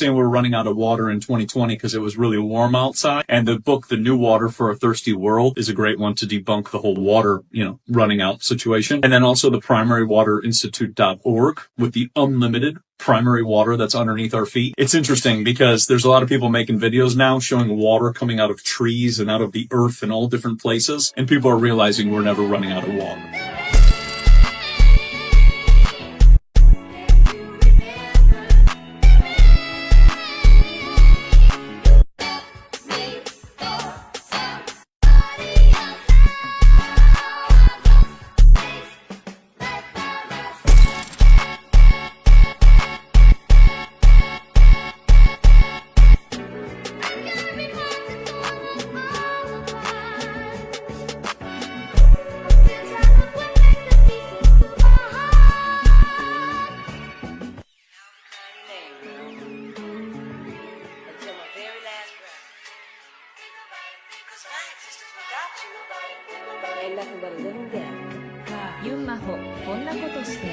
saying we're running out of water in 2020 because it was really warm outside. And the book, The New Water for a Thirsty World, is a great one to debunk the whole water, running out situation. And then also the PrimaryWaterInstitute.org with the unlimited primary water that's underneath our feet. It's interesting because there's a lot of people making videos now showing water coming out of trees and out of the earth in all different places. And people are realizing we're never running out of water. Ain't nothing but a living death. ユンマホ、こんなことしてる。